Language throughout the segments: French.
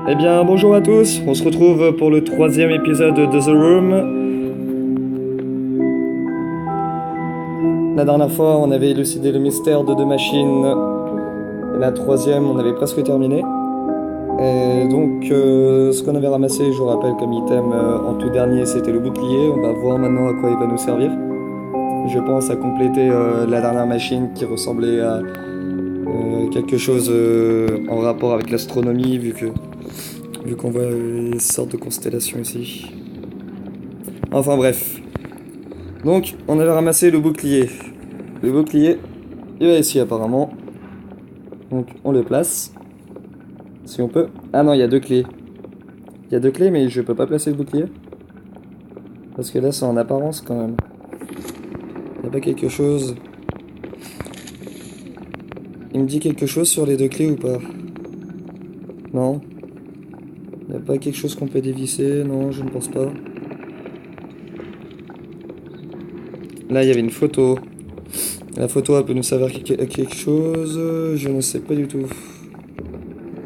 Eh bien, bonjour à tous, on se retrouve pour le troisième épisode de The Room. La dernière fois, on avait élucidé le mystère de deux machines. Et la troisième, on avait presque terminé. Et donc, ce qu'on avait ramassé, je vous rappelle, comme item en tout dernier, c'était le bouclier. On va voir maintenant à quoi il va nous servir. Je pense à compléter la dernière machine qui ressemblait à quelque chose en rapport avec l'astronomie, vu qu'on voit une sorte de constellation ici. Enfin bref. Donc, on avait ramassé le bouclier. Le bouclier, il va ici apparemment. Donc, on le place. Si on peut. Ah non, il y a deux clés. Il y a deux clés, mais je peux pas placer le bouclier. Parce que là, c'est en apparence quand même. Il n'y a pas quelque chose. Il me dit quelque chose sur les deux clés ou pas? Non. Il n'y a pas quelque chose qu'on peut dévisser? Non, je ne pense pas. Là, il y avait une photo. La photo, elle peut nous servir à quelque chose. Je ne sais pas du tout.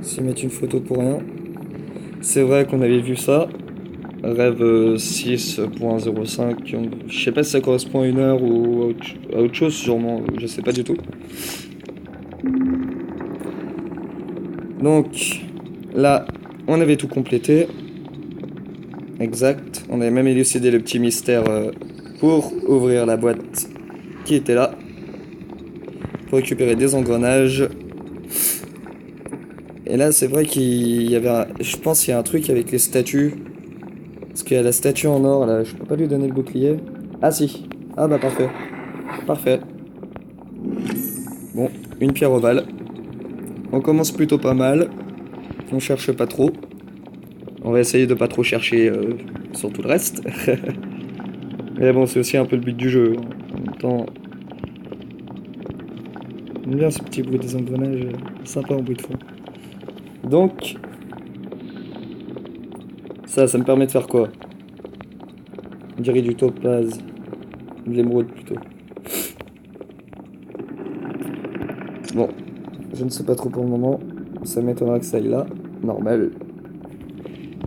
S'ils mettent une photo pour rien. C'est vrai qu'on avait vu ça. Rêve 6.05. Je sais pas si ça correspond à une heure ou à autre chose, sûrement. Je sais pas du tout. Donc, là, on avait tout complété. Exact. On avait même élucidé le petit mystère pour ouvrir la boîte qui était là. Pour récupérer des engrenages. Et là, c'est vrai qu'il y avait je pense qu'il y a un truc avec les statues. Parce qu'il y a la statue en or, là. Je peux pas lui donner le bouclier. Ah si. Ah bah parfait. Parfait. Bon, une pierre ovale. On commence plutôt pas mal. On cherche pas trop. On va essayer de pas trop chercher sur tout le reste. Mais bon, c'est aussi un peu le but du jeu. En même temps, j'aime bien ce petit bruit des engrenages. Sympa en bruit de fond. Donc, ça me permet de faire quoi? On dirait du topaz. De l'émeraude plutôt. Bon, je ne sais pas trop pour le moment. Ça m'étonnera que ça aille là. Normal.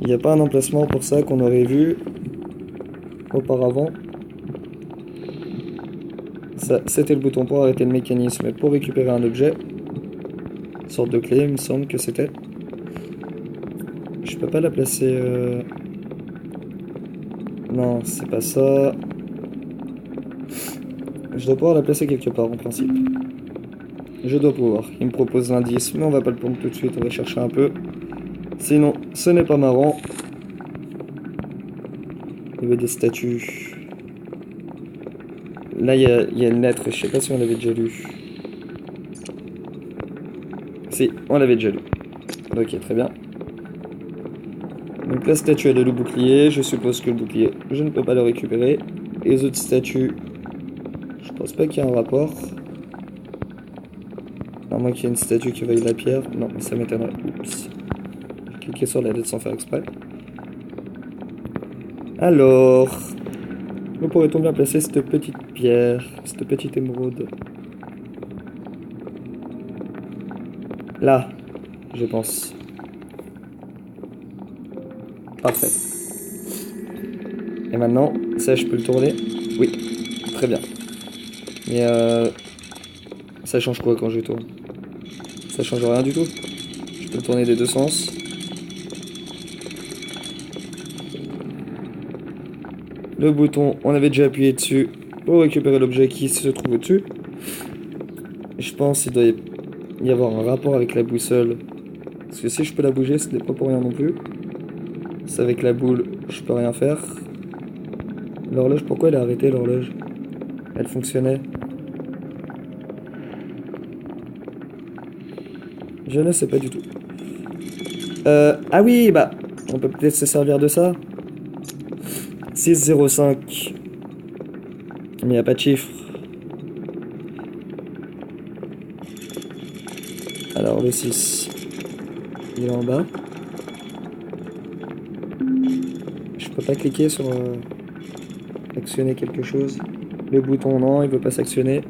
Il n'y a pas un emplacement pour ça qu'on aurait vu auparavant. Ça, c'était le bouton pour arrêter le mécanisme. Et pour récupérer un objet, une sorte de clé, il me semble que c'était. Je peux pas la placer. Non, c'est pas ça. Je dois pouvoir la placer quelque part en principe. Je dois pouvoir. Il me propose l'indice, mais on va pas le prendre tout de suite. On va chercher un peu. Sinon, ce n'est pas marrant. Il y avait des statues. Là, il y a une lettre. Je sais pas si on l'avait déjà lu. Si, on l'avait déjà lu. Ok, très bien. Donc la statue a le bouclier. Je suppose que le bouclier, je ne peux pas le récupérer. Les autres statues, je pense pas qu'il y ait un rapport. À moins qu'il y ait une statue qui veuille la pierre. Non, ça m'étonnerait. Oups. J'ai cliqué sur la lettre sans faire exprès. Alors, où pourrait-on bien placer cette petite pierre, cette petite émeraude? Là, je pense. Parfait. Et maintenant, ça, je peux le tourner? Oui, très bien. Mais ça change quoi quand je tourne? Ça change rien du tout. Je peux le tourner des deux sens. Le bouton, on avait déjà appuyé dessus pour récupérer l'objet qui se trouve au-dessus. Je pense qu'il doit y avoir un rapport avec la boussole. Parce que si je peux la bouger, ce n'est pas pour rien non plus. C'est avec la boule, je peux rien faire. L'horloge, pourquoi elle a arrêté l'horloge? Elle fonctionnait. Je ne sais pas du tout. Ah oui, bah, on peut peut-être se servir de ça. 605. Mais il n'y a pas de chiffre. Alors le 6. Il est en bas. Je peux pas cliquer sur actionner quelque chose. Le bouton non, il veut pas s'actionner.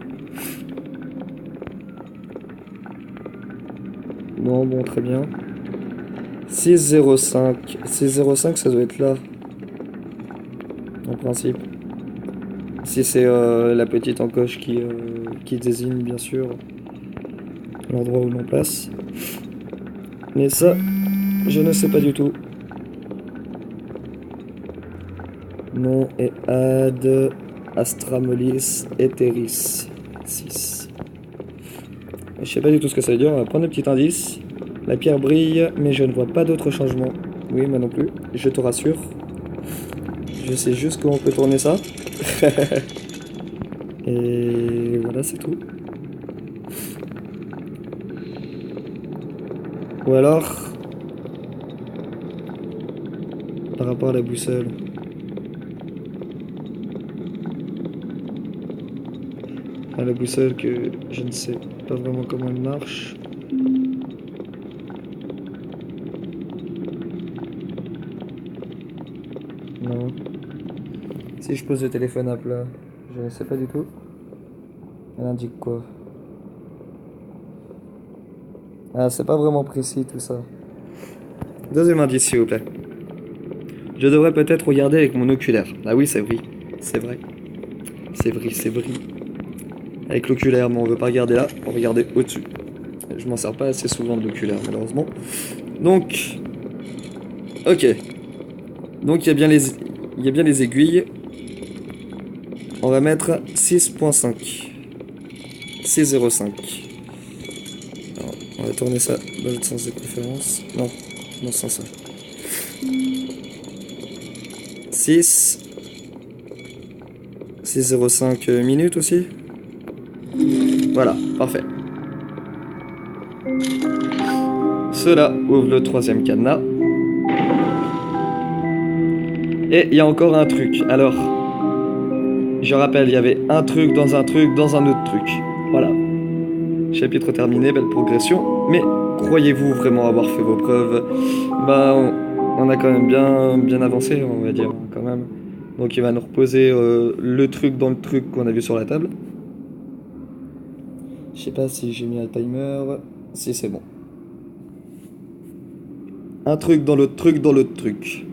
Non, bon, très bien. 605. 605, ça doit être là. En principe. Si c'est la petite encoche qui désigne, bien sûr, l'endroit où l'on place. Mais ça, je ne sais pas du tout. Nom est Ad Astramolis Etheris 6. Je sais pas du tout ce que ça veut dire, on va prendre un petit indice. La pierre brille, mais je ne vois pas d'autre changement. Oui, moi non plus, je te rassure. Je sais juste comment on peut tourner ça. Et voilà, c'est tout. Ou alors, par rapport à la boussole. À la boussole que je ne sais pas vraiment comment elle marche. Non. Si je pose le téléphone à plat, je ne sais pas du tout. Elle indique quoi? Ah, c'est pas vraiment précis tout ça. Deuxième indice, s'il vous plaît. Je devrais peut-être regarder avec mon oculaire. Ah oui, c'est vrai. C'est vrai. C'est vrai, c'est vrai. Avec l'oculaire, mais on veut pas regarder là, on va regarder au-dessus. Je m'en sers pas assez souvent de l'oculaire, malheureusement. Donc, ok. Donc il y a bien les aiguilles. On va mettre 6.5. 6,05. Alors, on va tourner ça dans l'autre sens de préférence. Non, dans ce sens-là. 6,05 minutes aussi. Voilà, parfait. Cela ouvre le troisième cadenas. Et il y a encore un truc. Alors, je rappelle, il y avait un truc dans un autre truc. Voilà. Chapitre terminé, belle progression. Mais croyez-vous vraiment avoir fait vos preuves? Bah, on a quand même bien avancé, on va dire, quand même. Donc il va nous reposer le truc dans le truc qu'on a vu sur la table. Je sais pas si j'ai mis un timer. Si, c'est bon. Un truc dans l'autre truc dans l'autre truc.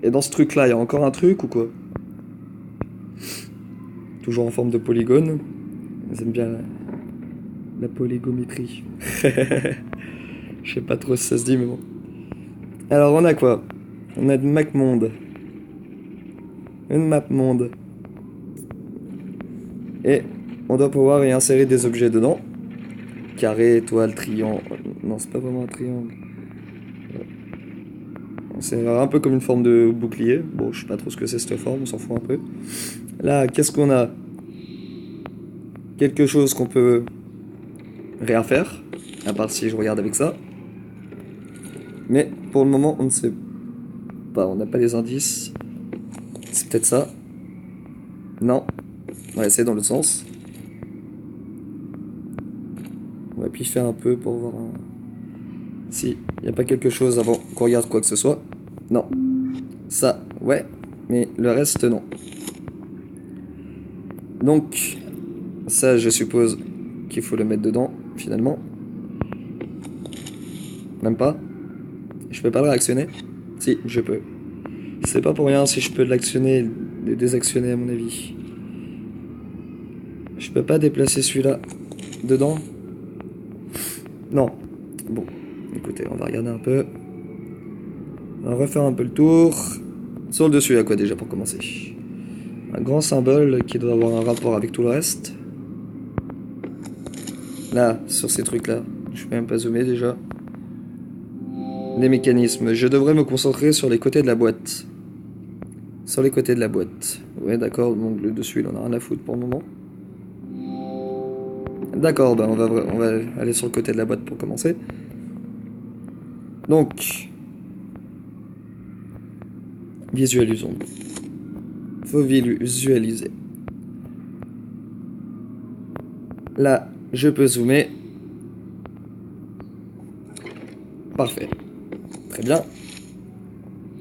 Et dans ce truc-là, il y a encore un truc ou quoi? Toujours en forme de polygone. J'aime bien la polygométrie. Je sais pas trop si ça se dit, mais bon. Alors, on a quoi? On a une map monde. Une map monde. Et on doit pouvoir y insérer des objets dedans. Carré, étoile, triangle. Non, c'est pas vraiment un triangle. C'est un peu comme une forme de bouclier. Bon, je sais pas trop ce que c'est cette forme, on s'en fout un peu. Là, qu'est-ce qu'on a? Quelque chose qu'on peut rien faire, à part si je regarde avec ça. Mais pour le moment, on ne sait pas, on n'a pas les indices. C'est peut-être ça. Non. On va essayer dans l'autre sens. On va piffer un peu pour voir si il n'y a pas quelque chose avant qu'on regarde quoi que ce soit. Non. Ça, ouais. Mais le reste, non. Donc, ça, je suppose qu'il faut le mettre dedans, finalement. Même pas. Je peux pas le réactionner? Si, je peux. C'est pas pour rien si je peux l'actionner et le désactionner, à mon avis. Je peux pas déplacer celui-là dedans? Non. Bon, écoutez, on va regarder un peu. On va refaire un peu le tour. Sur le dessus, il y a quoi déjà pour commencer? Un grand symbole qui doit avoir un rapport avec tout le reste. Là, sur ces trucs-là. Je peux même pas zoomer déjà. Les mécanismes. Je devrais me concentrer sur les côtés de la boîte. Sur les côtés de la boîte. Ouais, d'accord, donc le dessus, il en a rien à foutre pour le moment. D'accord, ben on va aller sur le côté de la boîte pour commencer. Donc, visualisons. Faut visualiser. Là, je peux zoomer. Parfait. Très bien.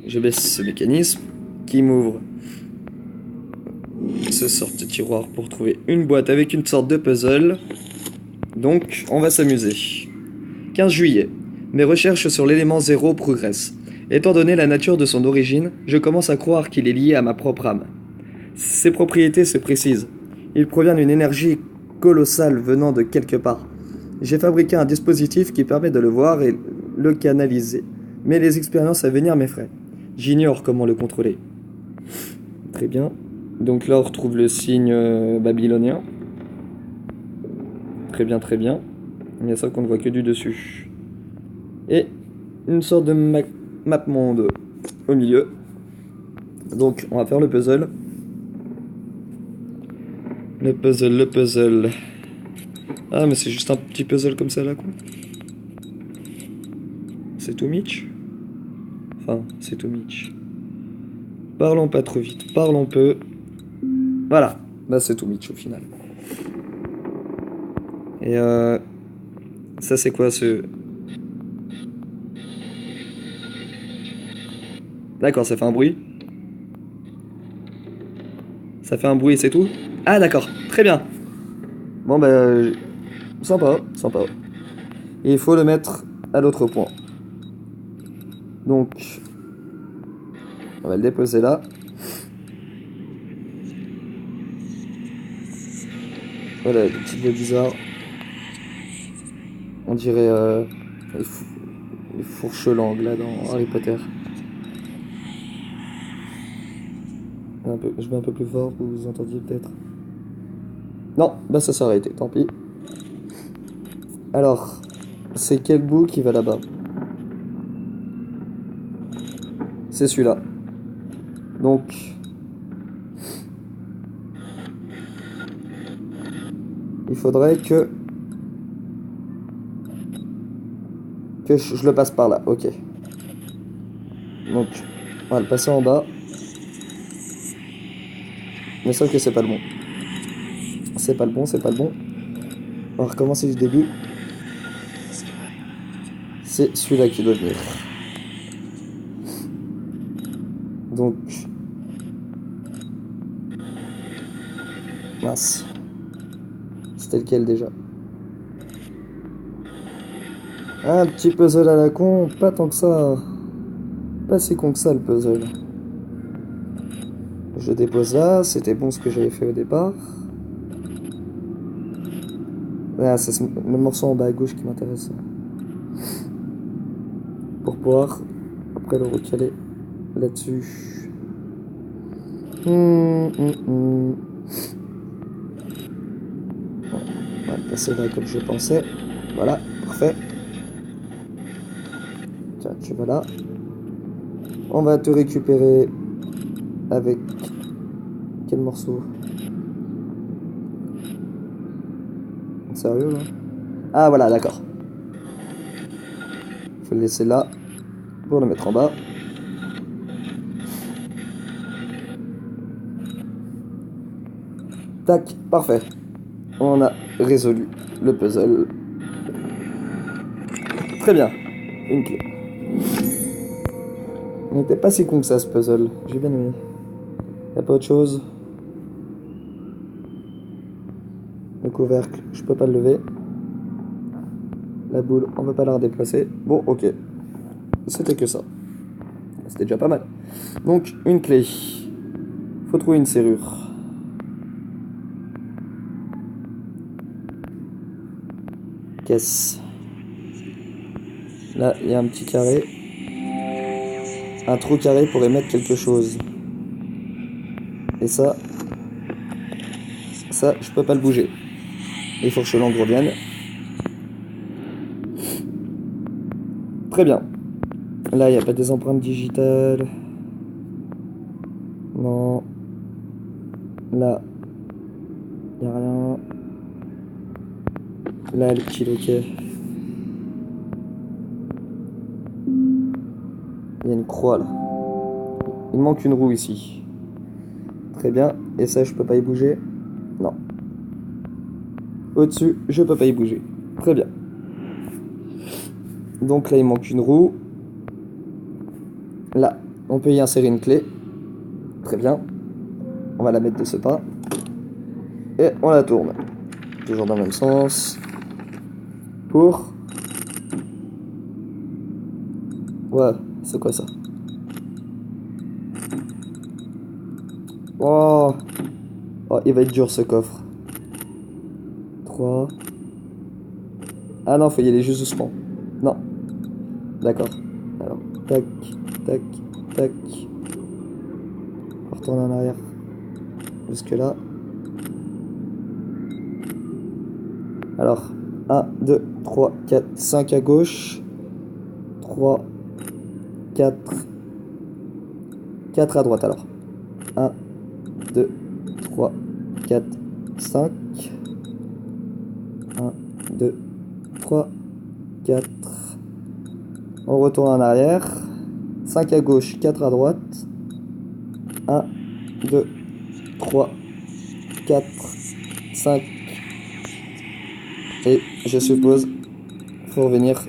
Je baisse ce mécanisme qui m'ouvre ce sorte de tiroir pour trouver une boîte avec une sorte de puzzle. Donc, on va s'amuser. 15 juillet. Mes recherches sur l'élément zéro progressent. Étant donné la nature de son origine, je commence à croire qu'il est lié à ma propre âme. Ses propriétés se précisent. Il provient d'une énergie colossale venant de quelque part. J'ai fabriqué un dispositif qui permet de le voir et le canaliser. Mais les expériences à venir m'effraient. J'ignore comment le contrôler. Très bien. Donc là, on retrouve le signe babylonien. Très bien, très bien. Il y a ça qu'on ne voit que du dessus. Et une sorte de map monde au milieu. Donc, on va faire le puzzle. Le puzzle. Ah, mais c'est juste un petit puzzle comme ça là, quoi. C'est tout Mitch. Enfin, c'est tout Mitch. Parlons pas trop vite, parlons peu. Voilà, bah c'est tout Mitch au final. Et ça c'est quoi ce... D'accord, ça fait un bruit. Ça fait un bruit, c'est tout? Ah d'accord, très bien. Bon bah... sympa, sympa. Et il faut le mettre à l'autre point. Donc... on va le déposer là. Voilà, des petites voix bizarres. On dirait les fourches-langues là dans Harry Potter. Je mets un peu plus fort pour que vous entendiez peut-être. Non, bah ça s'est arrêté, tant pis. Alors, c'est quel bout qui va là-bas? C'est celui-là. Donc... il faudrait que je le passe par là, ok. Donc, on va le passer en bas. Mais sauf que c'est pas le bon. C'est pas le bon, c'est pas le bon. On va recommencer du début. C'est celui-là qui doit venir. Donc... mince. C'était lequel déjà? Un petit puzzle à la con, pas tant que ça. Pas si con que ça le puzzle. Je dépose là, c'était bon ce que j'avais fait au départ. Ah, c'est le morceau en bas à gauche qui m'intéresse. Pour pouvoir après le recaler là-dessus. On va le passer là comme je pensais. Voilà, parfait. Tiens, tu vas là. On va te récupérer avec... quel morceau? Sérieux là? Ah voilà, d'accord. Faut le laisser là pour le mettre en bas. Tac, parfait. On a résolu le puzzle. Très bien. Une clé. Il n'était pas si con que ça ce puzzle. J'ai bien aimé. Y'a pas autre chose? Le couvercle, je peux pas le lever. La boule, on va pas la redéplacer. Bon, ok. C'était que ça. C'était déjà pas mal. Donc, une clé. Faut trouver une serrure. Caisse. Là, il y a un petit carré. Un trou carré pour y mettre quelque chose. Et ça, je peux pas le bouger. Il faut que Chelang revienne. Très bien. Là, il n'y a pas des empreintes digitales. Non. Là, il n'y a rien. Là, le petit loquet. Il y a une croix là. Il manque une roue ici. Très bien. Et ça, je peux pas y bouger. Non. Au-dessus, je peux pas y bouger. Très bien. Donc là, il manque une roue. Là, on peut y insérer une clé. Très bien. On va la mettre de ce pas. Et on la tourne. Toujours dans le même sens. Pour Ouais, c'est quoi ça? Oh, oh, il va être dur ce coffre. 3. Ah non, faut y aller juste doucement. Non, d'accord. Alors, tac, tac, tac. On retourne en arrière. Jusque là. Alors, 1, 2, 3, 4, 5 à gauche. 3, 4. 4 à droite alors. 1, 2, 3, 4, 5. 1, 2, 3, 4. On retourne en arrière. 5 à gauche, 4 à droite. 1, 2, 3, 4, 5. Et je suppose, faut revenir.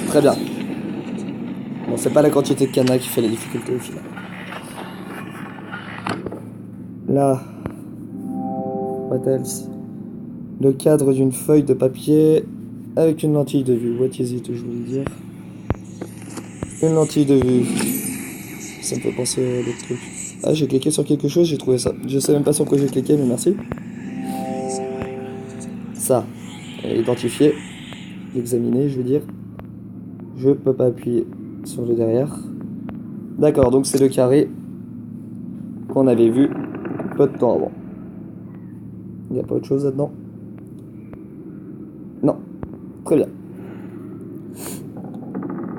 Très bien. Bon, c'est pas la quantité de cadenas qui fait la difficulté au final. Là, what else? Le cadre d'une feuille de papier avec une lentille de vue. What is it, je voulais dire. Une lentille de vue. Ça me fait penser à d'autres trucs. Ah, j'ai cliqué sur quelque chose, j'ai trouvé ça. Je sais même pas sur quoi j'ai cliqué, mais merci. Ça, identifié, examiner, je veux dire. Je peux pas appuyer sur le derrière. D'accord, donc c'est le carré qu'on avait vu peu de temps avant. Il n'y a pas autre chose là-dedans? Non. Très bien.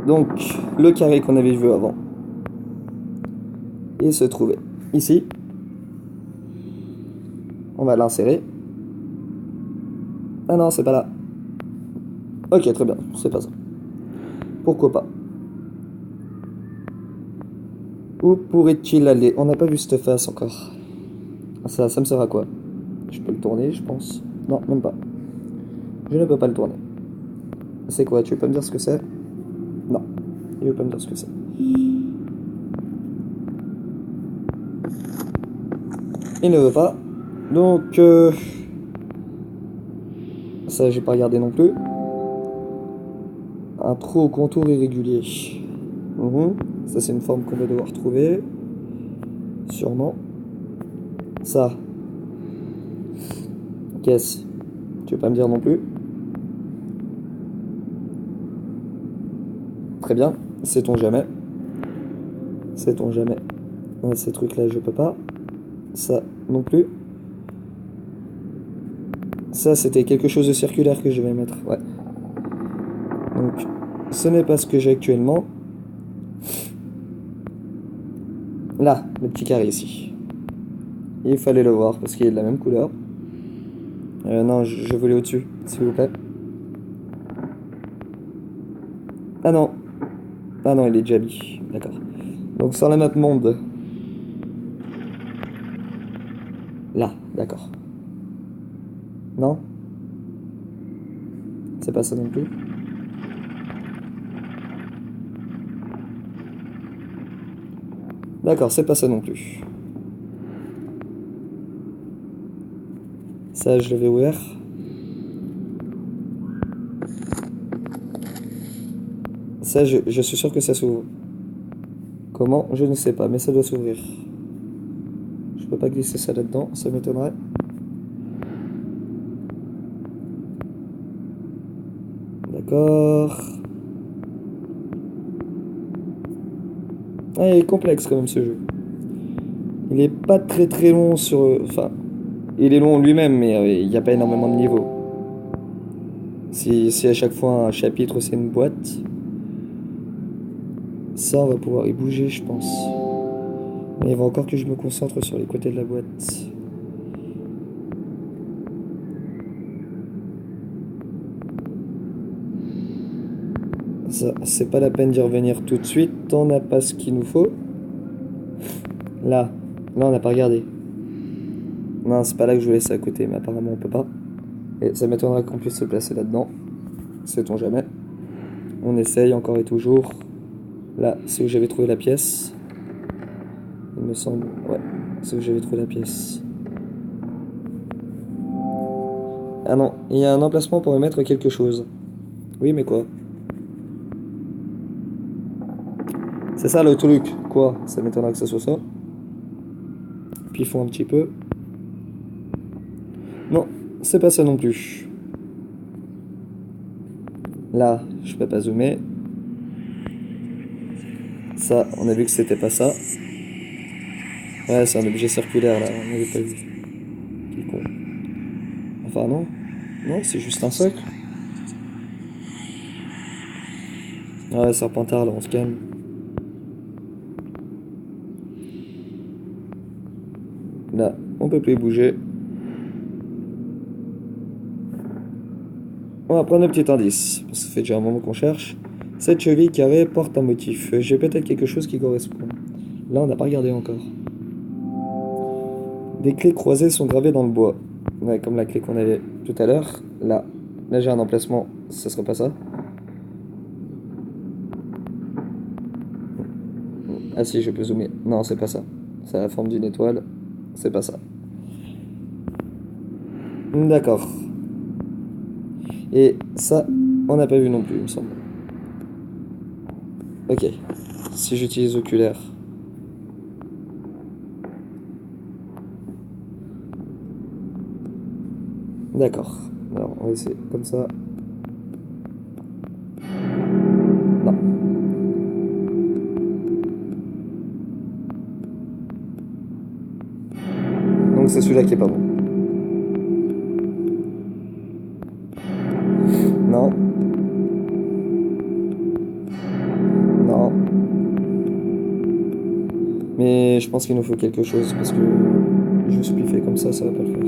Donc, le carré qu'on avait vu avant, il se trouvait ici. On va l'insérer. Ah non, c'est pas là. Ok, très bien, c'est pas ça. Pourquoi pas? Où pourrait-il aller? On n'a pas vu cette face encore. Ça me sert à quoi? Je peux le tourner, je pense. Non, même pas. Je ne peux pas le tourner. C'est quoi? Tu veux pas me dire ce que c'est? Non, il veut pas me dire ce que c'est. Il ne veut pas. Donc, ça, j'ai pas regardé non plus. Un trou au contour irrégulier. Ça, c'est une forme qu'on va devoir trouver. Sûrement. Ça. Qu'est-ce? Tu veux pas me dire non plus? Très bien. Sait-on jamais? Sait-on jamais? Ces trucs-là, je peux pas. Ça non plus. Ça, c'était quelque chose de circulaire que je vais mettre. Ouais. Donc, ce n'est pas ce que j'ai actuellement. Là, le petit carré ici. Il fallait le voir parce qu'il est de la même couleur. Non, je voulais au-dessus, s'il vous plaît. Ah non. Ah non, il est déjà mis. D'accord. Donc, sur la map monde. Là, d'accord. Non? C'est pas ça non plus. D'accord, c'est pas ça non plus. Ça, je l'avais ouvert. Ça, je suis sûr que ça s'ouvre. Comment? Je ne sais pas, mais ça doit s'ouvrir. Je peux pas glisser ça là-dedans, ça m'étonnerait. D'accord. Ah, il est complexe quand même ce jeu. Il est pas très très long sur... Enfin, il est long lui-même, mais il n'y a pas énormément de niveaux. Si à chaque fois un chapitre c'est une boîte, ça on va pouvoir y bouger je pense. Mais il va encore que je me concentre sur les côtés de la boîte. Ça, c'est pas la peine d'y revenir tout de suite, on n'a pas ce qu'il nous faut. Là, on n'a pas regardé. Non, c'est pas là que je voulais ça à côté, mais apparemment on peut pas. Et ça m'étonnerait qu'on puisse se placer là-dedans. Sait-on jamais. On essaye encore et toujours. Là, c'est où j'avais trouvé la pièce. Il me semble. Ouais, c'est où j'avais trouvé la pièce. Ah non, il y a un emplacement pour me mettre quelque chose. Oui, mais quoi? C'est ça le truc. Quoi? Ça m'étonnerait que ça soit ça. Puis il faut un petit peu. Non, c'est pas ça non plus. Là, je peux pas zoomer. Ça, on a vu que c'était pas ça. Ouais, c'est un objet circulaire là, on n'avait pas vu. Quel con. Enfin non. Non, c'est juste un socle. Ouais, Serpentard là, on se calme. Là, on peut plus bouger. On va prendre le petit indice, parce que ça fait déjà un moment qu'on cherche. Cette cheville carrée porte un motif. J'ai peut-être quelque chose qui correspond. Là, on n'a pas regardé encore. Des clés croisées sont gravées dans le bois. Ouais, comme la clé qu'on avait tout à l'heure. Là j'ai un emplacement. Ça serait pas ça? Ah si, je peux zoomer. Non, c'est pas ça. C'est la forme d'une étoile. C'est pas ça. D'accord. Et ça, on n'a pas vu non plus, il me semble. Ok. Si j'utilise oculaire. D'accord. Alors, on va essayer comme ça. Non. Donc c'est celui-là qui est pas bon. Non. Non. Mais je pense qu'il nous faut quelque chose parce que juste piffer comme ça va pas le faire.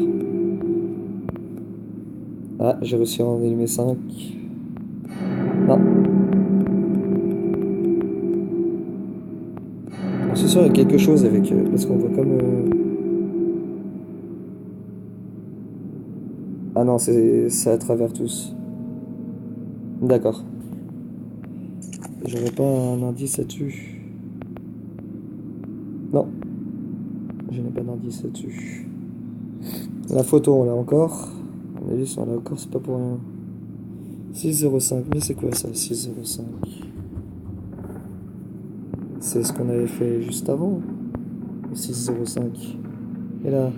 Ah, j'ai réussi à en allumer 5. Non. C'est sûr, il y a quelque chose avec parce qu'on voit comme. Ah non, c'est à travers tous. D'accord. J'aurais pas un indice là-dessus. Non, je n'ai pas d'indice là-dessus. La photo, on l'a encore. À mon avis, si on l'a encore, c'est pas pour rien. 605, mais c'est quoi ça, 605? C'est ce qu'on avait fait juste avant. 605. Et là,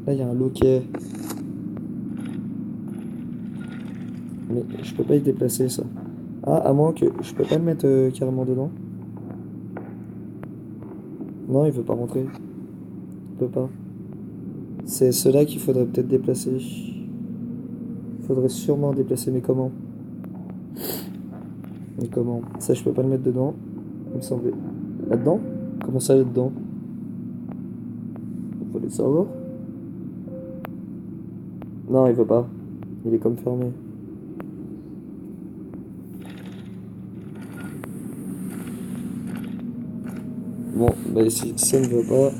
il y a un loquet. Mais je peux pas y déplacer ça. Ah, à moins que je peux pas le mettre carrément dedans. Non, il veut pas rentrer. Il peut pas. C'est cela qu'il faudrait peut-être déplacer. Il faudrait sûrement déplacer, mais comment? Mais comment? Ça, je peux pas le mettre dedans. Il me semblait. Là-dedans? Comment ça, là-dedans? Il faut le savoir. Non, il veut pas. Il est comme fermé. Bon, bah si ça ne veut pas.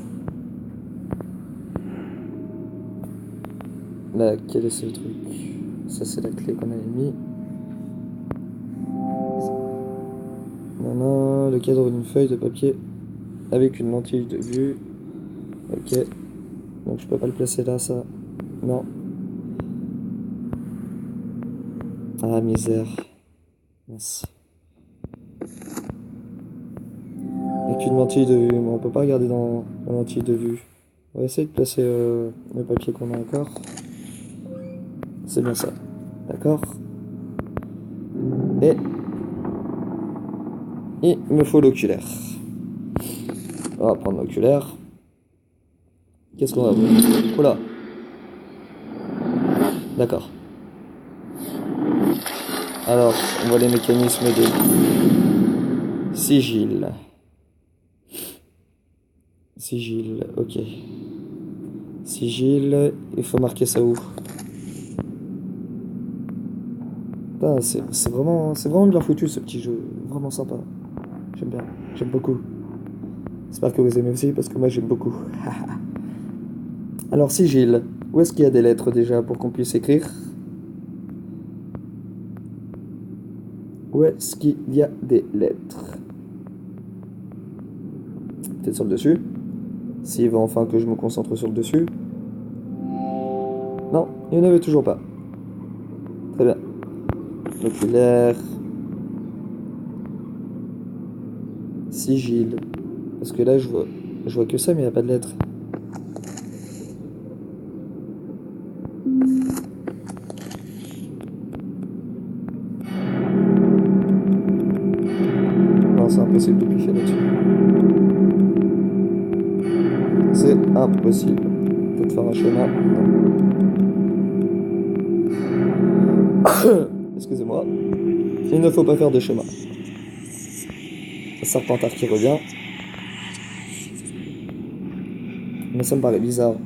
Là, quel est ce truc? Ça, c'est la clé qu'on avait mis. Voilà, le cadre d'une feuille de papier avec une lentille de vue. Ok. Donc je peux pas le placer là, ça. Non. Ah, misère. Mince. Avec une lentille de vue, mais on peut pas regarder dans la lentille de vue. On va essayer de placer le papier qu'on a encore. C'est bien ça. D'accord. Et il me faut l'oculaire. On va prendre l'oculaire. Qu'est-ce qu'on va voir? Oula. D'accord. Alors, on voit les mécanismes de sigil. Sigil, ok. Sigil, il faut marquer ça où? Putain, c'est vraiment bien foutu ce petit jeu. Vraiment sympa. J'aime bien. J'aime beaucoup. J'espère que vous aimez aussi parce que moi j'aime beaucoup. Alors, sigil. Où est-ce qu'il y a des lettres déjà pour qu'on puisse écrire? Où est-ce qu'il y a des lettres? Peut-être sur le dessus. S'il veut enfin que je me concentre sur le dessus. Non, il n'y en avait toujours pas. Très bien. L'oculaire. Sigil. Parce que là, je vois que ça, mais il n'y a pas de lettres. Non, c'est impossible de piffer là-dessus. C'est impossible. Peut-être faire un schéma. Non. Excusez-moi. Il ne faut pas faire de schéma. Serpentard qui revient. Mais ça me paraît bizarre.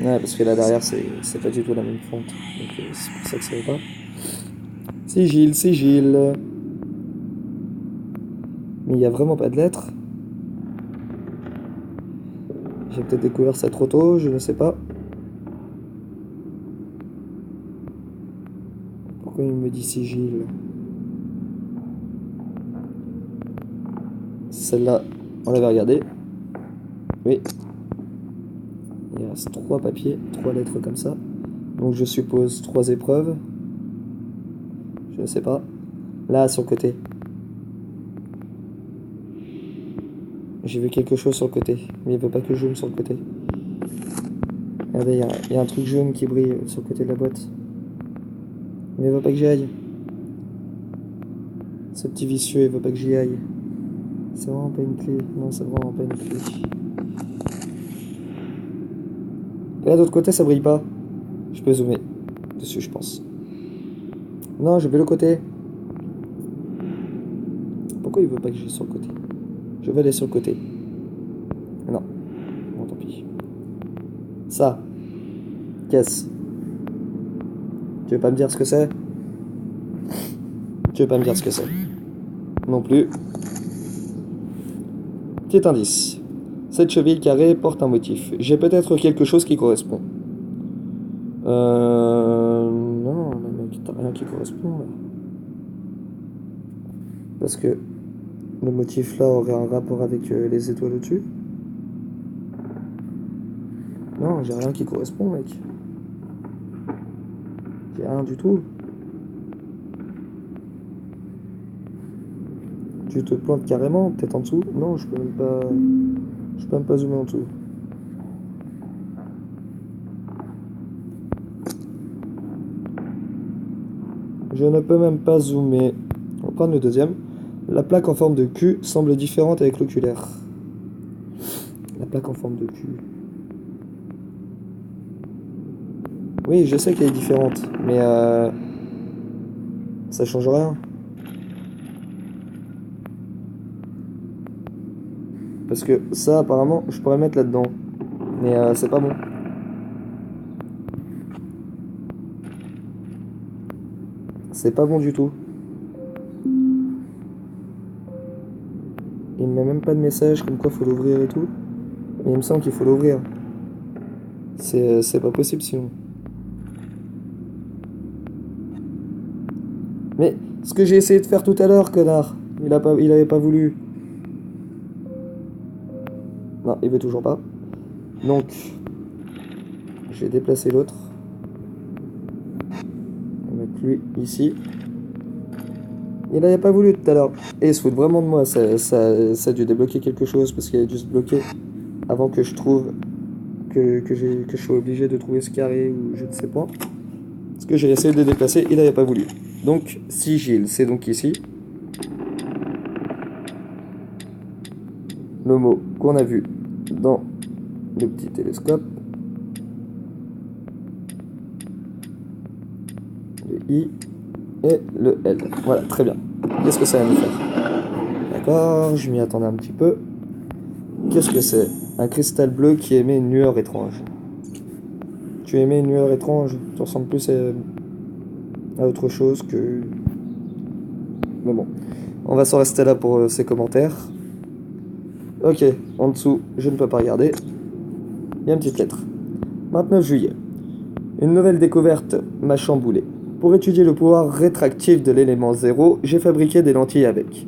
Ouais, parce que là derrière, c'est pas du tout la même fonte. Donc c'est pour ça que ça va pas. Sigil, sigil. Mais il n'y a vraiment pas de lettres. J'ai peut-être découvert ça trop tôt, je ne sais pas. Pourquoi il me dit sigil? Celle-là, on l'avait regardée. Oui. Il reste 3 papiers, 3 lettres comme ça. Donc je suppose 3 épreuves. Je ne sais pas. Là, sur le côté. J'ai vu quelque chose sur le côté. Mais il veut pas que je zoome sur le côté. Regardez, il y a un truc jaune qui brille sur le côté de la boîte. Mais il veut pas que j'y aille. Ce petit vicieux, il veut pas que j'y aille. C'est vraiment pas une clé. Non, c'est vraiment pas une clé. Et là, d'autre côté, ça brille pas. Je peux zoomer dessus, je pense. Non, je vais le côté. Pourquoi il veut pas que j'aille sur le côté? Je vais aller sur le côté. Non. Bon, tant pis. Ça. Qu'est-ce? Tu veux pas me dire ce que c'est? Tu veux pas me dire ce que c'est? Non plus. Petit indice. Cette cheville carrée porte un motif. J'ai peut-être quelque chose qui correspond. Non, mec, t'as rien qui correspond là. Parce que le motif là aurait un rapport avec les étoiles au-dessus. Non, j'ai rien qui correspond, mec. J'ai rien du tout. Tu te plantes carrément, peut-être en dessous? Non, je peux même pas. Je peux même pas zoomer en dessous. Je ne peux même pas zoomer. On va prendre le deuxième. La plaque en forme de cul semble différente avec l'oculaire. La plaque en forme de cul. Oui, je sais qu'elle est différente, mais ça change rien. Parce que ça, apparemment, je pourrais le mettre là-dedans. Mais c'est pas bon. C'est pas bon du tout. Il me met même pas de message comme quoi faut l'ouvrir et tout. Mais il me semble qu'il faut l'ouvrir. C'est pas possible sinon. Mais ce que j'ai essayé de faire tout à l'heure, connard. Il avait pas voulu. Non, il veut toujours pas. Donc, je vais déplacer l'autre. On va mettre lui ici. Il n'avait pas voulu tout à l'heure. Et il se fout vraiment de moi. Ça a dû débloquer quelque chose parce qu'il a dû se bloquer avant que je trouve que je sois obligé de trouver ce carré ou je ne sais pas. Parce que j'ai essayé de le déplacer, il n'avait pas voulu. Donc, sigil, c'est donc ici. Le mot qu'on a vu dans le petit télescope. Le I et le L. Voilà, très bien. Qu'est-ce que ça va nous faire? D'accord, je m'y attendais un petit peu. Qu'est-ce que c'est? Un cristal bleu qui émet une lueur étrange. Tu émets une lueur étrange? Tu ressembles plus à autre chose que... Mais bon, on va s'en rester là pour ces commentaires. Ok, en dessous, je ne peux pas regarder. Il y a une petite lettre. 29 juillet. Une nouvelle découverte m'a chamboulé. Pour étudier le pouvoir rétractif de l'élément 0, j'ai fabriqué des lentilles avec.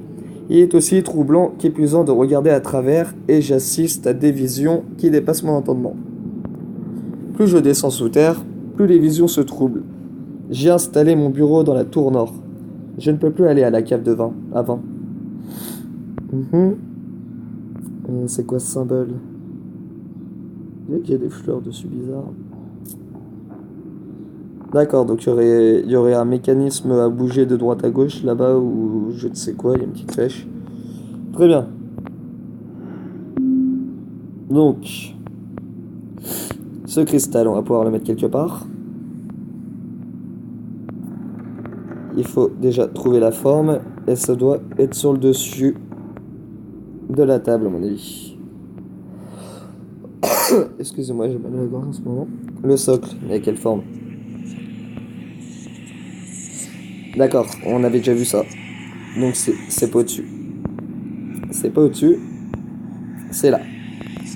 Il est aussi troublant qu'épuisant de regarder à travers et j'assiste à des visions qui dépassent mon entendement. Plus je descends sous terre, plus les visions se troublent. J'ai installé mon bureau dans la tour nord. Je ne peux plus aller à la cave de vin, à vin. Mhm. Et c'est quoi ce symbole? Il y a des fleurs dessus bizarres. D'accord, donc il y aurait un mécanisme à bouger de droite à gauche là-bas ou je ne sais quoi, il y a une petite flèche. Très bien. Donc, ce cristal, on va pouvoir le mettre quelque part. Il faut déjà trouver la forme et ça doit être sur le dessus de la table à mon avis. Excusez-moi, j'ai mal à la gorge en ce moment. Le socle, mais quelle forme? D'accord, on avait déjà vu ça. Donc c'est pas au-dessus. C'est pas au-dessus, c'est là,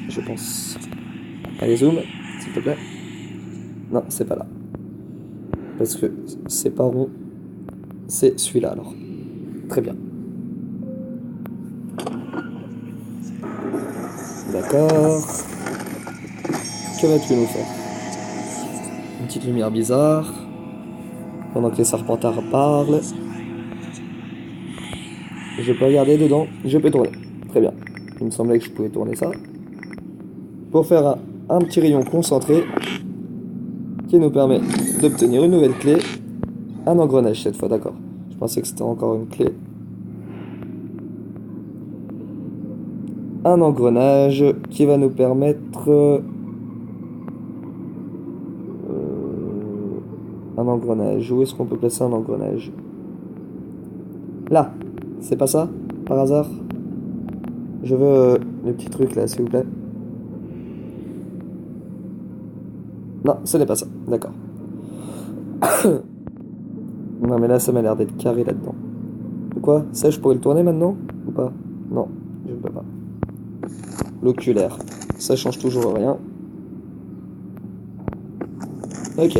je pense. Allez, zoom, s'il te plaît. Non, c'est pas là. Parce que c'est pas rond. C'est celui-là alors. Très bien. D'accord. Que vas-tu nous faire? Une petite lumière bizarre. Pendant que les serpentards parlent. Je peux regarder dedans. Je peux tourner. Très bien. Il me semblait que je pouvais tourner ça. Pour faire un petit rayon concentré qui nous permet d'obtenir une nouvelle clé. Un engrenage cette fois, d'accord. Je pensais que c'était encore une clé. Un engrenage qui va nous permettre... un engrenage. Où est-ce qu'on peut placer un engrenage? Là. C'est pas ça? Par hasard? Je veux le petit truc là, s'il vous plaît. Non, ce n'est pas ça. D'accord. Non, mais là, ça m'a l'air d'être carré là-dedans. Quoi? Ça, je pourrais le tourner maintenant? Ou pas? Non, je ne peux pas. L'oculaire. Ça change toujours rien. Ok.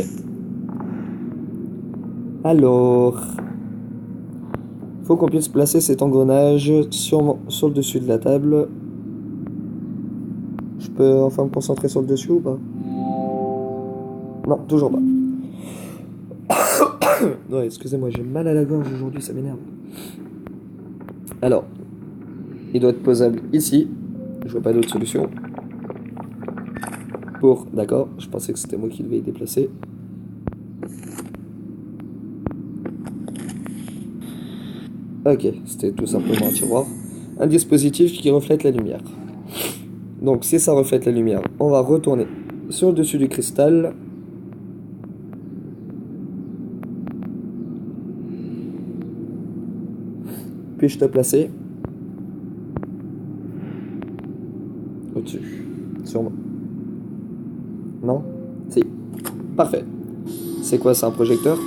Alors... Faut qu'on puisse placer cet engrenage sur le dessus de la table. Je peux enfin me concentrer sur le dessus ou pas? Non, toujours pas. Ouais, excusez-moi, j'ai mal à la gorge aujourd'hui, ça m'énerve. Alors, il doit être posable ici. Je vois pas d'autre solution. D'accord, je pensais que c'était moi qui devais y déplacer. Ok, c'était tout simplement un tiroir. Un dispositif qui reflète la lumière. Donc, si ça reflète la lumière, on va retourner sur le dessus du cristal. Puis-je te placer au-dessus? Sûrement. Non? Si. Parfait. C'est quoi, c'est un projecteur?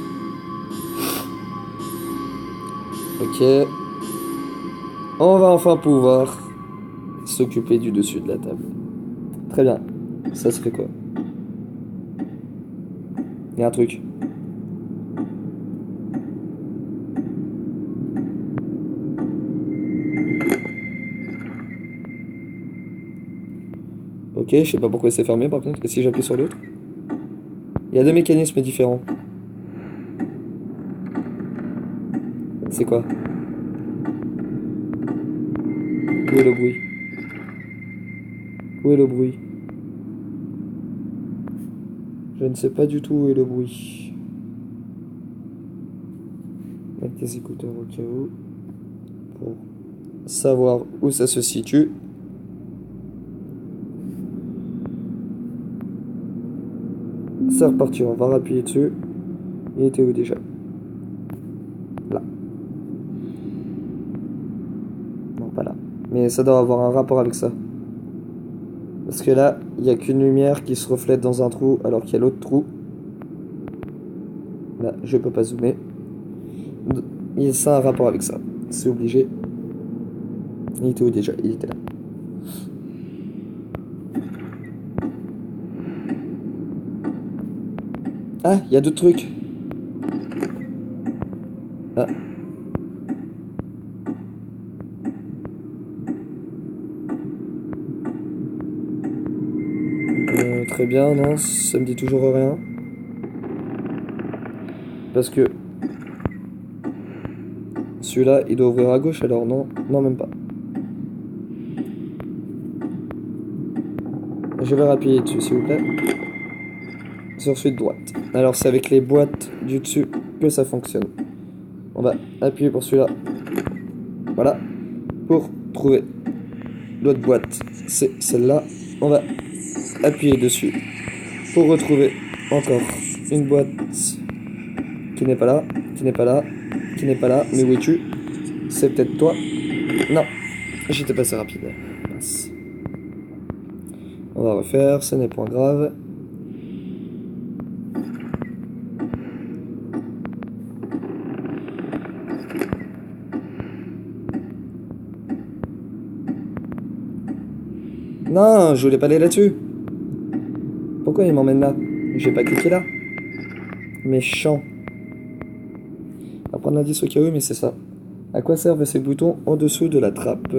Ok. On va enfin pouvoir s'occuper du dessus de la table. Très bien. Ça serait quoi? Il y a un truc. Ok, je sais pas pourquoi c'est fermé par contre. Et si j'appuie sur l'autre? Il y a deux mécanismes différents. C'est quoi? Où est le bruit? Où est le bruit? Je ne sais pas du tout où est le bruit. Mettre tes écouteurs au cas où. Pour savoir où ça se situe. C'est reparti, on va appuyer dessus. Il était où déjà? Là. Non, pas là. Mais ça doit avoir un rapport avec ça. Parce que là, il n'y a qu'une lumière qui se reflète dans un trou alors qu'il y a l'autre trou. Là, je peux pas zoomer. Ça a un rapport avec ça. C'est obligé. Il était où déjà? Il était là. Ah, il y a d'autres trucs. Ah. Très bien, non, ça me dit toujours rien. Parce que celui-là, il doit ouvrir à gauche alors non, non même pas. Je vais appuyer dessus, s'il vous plaît. Sur celui de droite. Alors, c'est avec les boîtes du dessus que ça fonctionne. On va appuyer pour celui-là. Voilà. Pour trouver l'autre boîte, c'est celle-là. On va appuyer dessus pour retrouver encore une boîte qui n'est pas là, qui n'est pas là, qui n'est pas là. Mais où es-tu? C'est peut-être toi? Non, j'étais passé rapide. Mince. On va refaire, ce n'est point grave. Non, je voulais pas aller là-dessus. Pourquoi il m'emmène là? J'ai pas cliqué là. Méchant. On va prendre l'indice au cas où, mais c'est ça. À quoi servent ces boutons en dessous de la trappe?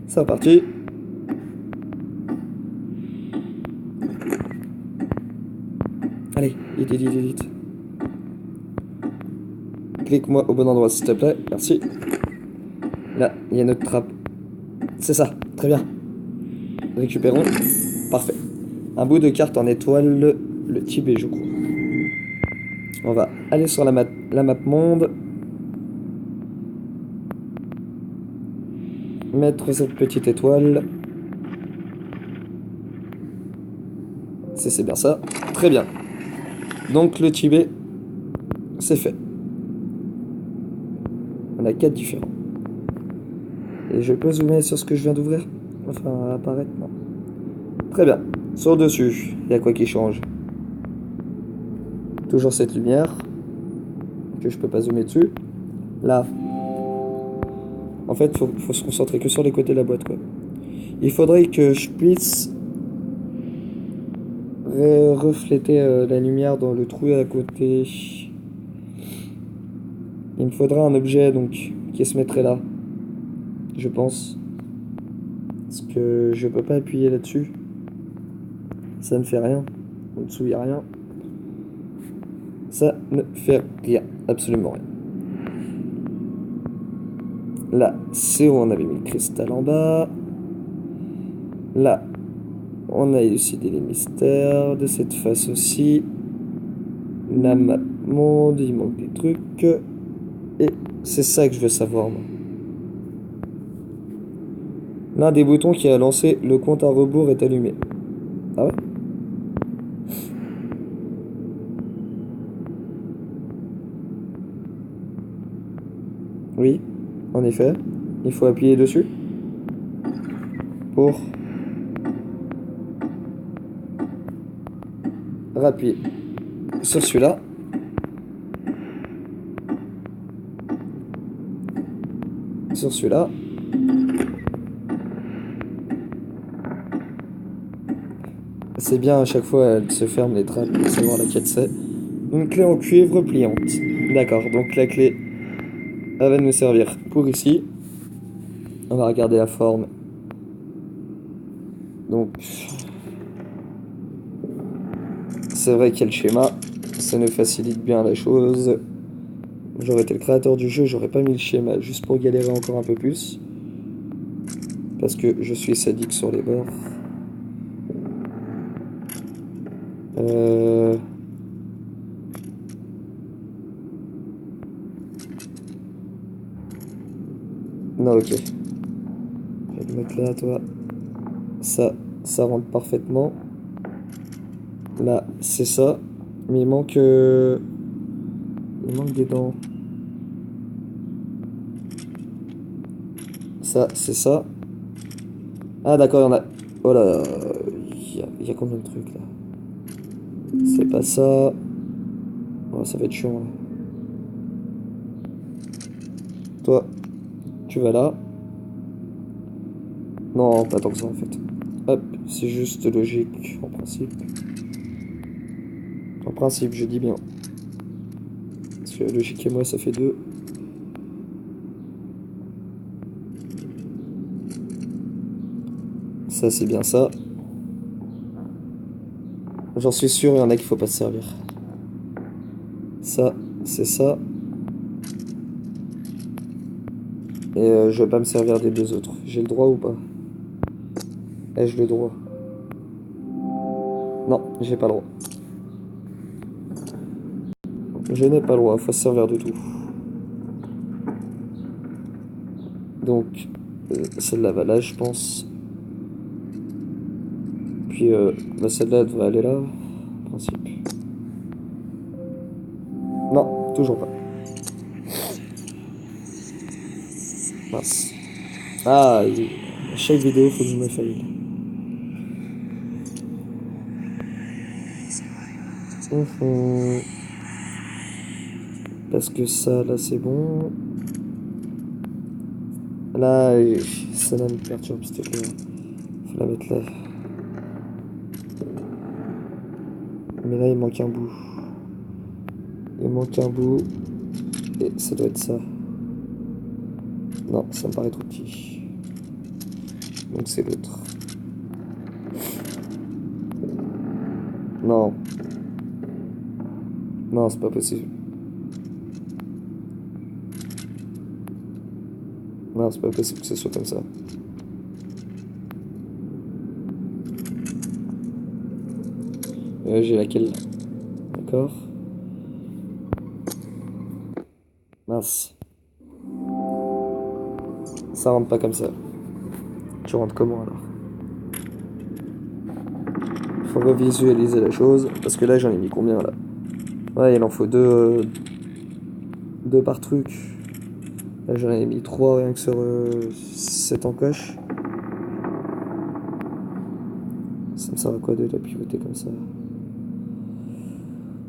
C'est reparti. Allez, vite. Clique-moi au bon endroit, s'il te plaît. Merci. Là, il y a notre trappe. C'est ça, très bien. Récupérons. Parfait. Un bout de carte en étoile, le Tibet, je crois. On va aller sur la map monde. Mettre cette petite étoile. C'est bien ça. Très bien. Donc le Tibet, c'est fait. On a 4 différents. Et je peux zoomer sur ce que je viens d'ouvrir? Enfin, apparaître, non. Très bien. Sur le dessus, il y a quoi qui change? Toujours cette lumière. Que je peux pas zoomer dessus. Là. En fait, faut se concentrer que sur les côtés de la boîte, quoi. Il faudrait que je puisse refléter la lumière dans le trou à côté. Il me faudra un objet, donc, qui se mettrait là. Je pense. Parce que je peux pas appuyer là-dessus. Ça ne fait rien. En dessous, il n'y a rien. Ça ne fait rien. Absolument rien. Là, c'est où on avait mis le cristal en bas. Là, on a élucidé les mystères de cette face aussi. La map monde, il manque des trucs. Et c'est ça que je veux savoir, moi. L'un des boutons qui a lancé le compte à rebours est allumé. Ah ouais? Oui, en effet. Il faut appuyer dessus. Pour appuyer sur celui-là. Sur celui-là. C'est bien, à chaque fois, elle se ferme les trappes pour savoir laquelle c'est. Une clé en cuivre pliante. D'accord, donc la clé, elle va nous servir pour ici. On va regarder la forme. Donc, c'est vrai qu'il y a le schéma. Ça nous facilite bien la chose. J'aurais été le créateur du jeu, j'aurais pas mis le schéma juste pour galérer encore un peu plus. Parce que je suis sadique sur les bords. Non, ok. Je vais le mettre là, toi. Ça rentre parfaitement. Là, c'est ça. Mais il manque des dents. Ça, c'est ça. Ah, d'accord, il y en a... Oh là là. Il y a combien de trucs, là? C'est pas ça. Oh, ça va être chiant, là. Toi, tu vas là. Non, pas tant que ça, en fait. Hop, c'est juste logique, en principe. En principe, je dis bien. Parce que logique et moi, ça fait 2. Ça, c'est bien ça. J'en suis sûr, il y en a qu'il faut pas se servir. Ça, c'est ça. Et je vais pas me servir des deux autres. J'ai le droit ou pas? Ai-je le droit? Non, j'ai pas le droit. Je n'ai pas le droit, faut se servir de tout. Donc, celle-là va là, je pense. Puis, bah, celle-là devrait aller là, en principe. Non, toujours pas. Mince. Ah, à chaque vidéo, faut que je me faille. Mhm. Parce que ça, là, c'est bon. Là, ça me perturbe, s'il te plaît. Faut la mettre là. Mais là, il manque un bout. Il manque un bout. Et ça doit être ça. Non, ça me paraît trop petit. Donc c'est l'autre. Non. Non, c'est pas possible. Non, c'est pas possible que ce soit comme ça. J'ai laquelle? D'accord. Mince. Ça rentre pas comme ça. Tu rentres comment alors? Faut revisualiser la chose. Parce que là, j'en ai mis combien là? Ouais, il en faut deux par truc. Là, j'en ai mis 3 rien que sur cette encoche. Ça me sert à quoi de la pivoter comme ça?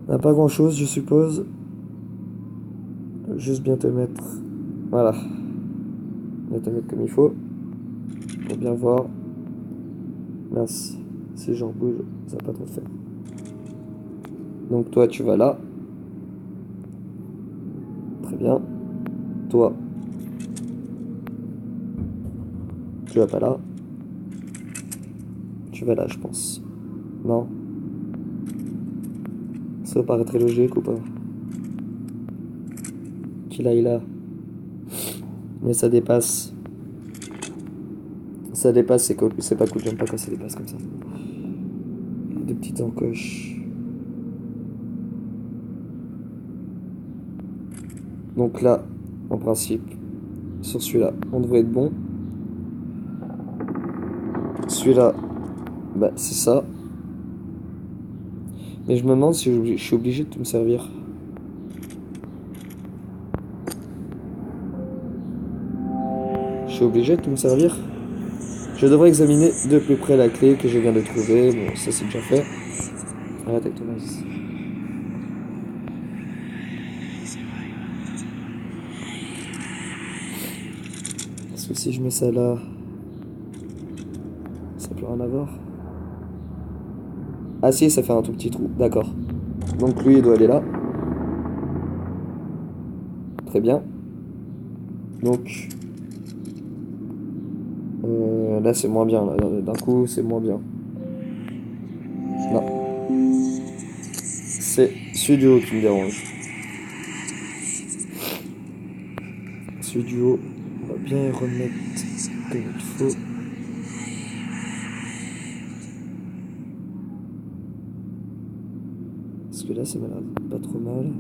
On n'a pas grand chose, je suppose. Juste bien te mettre. Voilà. Bien te mettre comme il faut. Pour bien voir. Mince. Si j'en bouge, ça va pas trop le faire. Donc toi, tu vas là. Très bien. Toi, tu vas pas là. Tu vas là, je pense. Non? Ça paraît très logique ou pas? Qu'il aille là. Mais ça dépasse. Ça dépasse, c'est cool. C'est pas cool, j'aime pas quand ça dépasse comme ça. Des petites encoches. Donc là, en principe, sur celui-là, on devrait être bon. Celui-là, bah c'est ça. Mais je me demande si je suis obligé de tout me servir. Je suis obligé de tout me servir. Je devrais examiner de plus près la clé que je viens de trouver. Bon, ça c'est déjà fait. Arrête avec ton maïs. Parce que si je mets ça là, ça peut rien avoir. Ah si, ça fait un tout petit trou. D'accord. Donc lui, il doit aller là. Très bien. Donc, là c'est moins bien. D'un coup, c'est moins bien. Non. C'est celui du haut qui me dérange. Celui du haut, on va bien y remettre comme il faut. Parce que là, ça m'a l'air pas trop mal.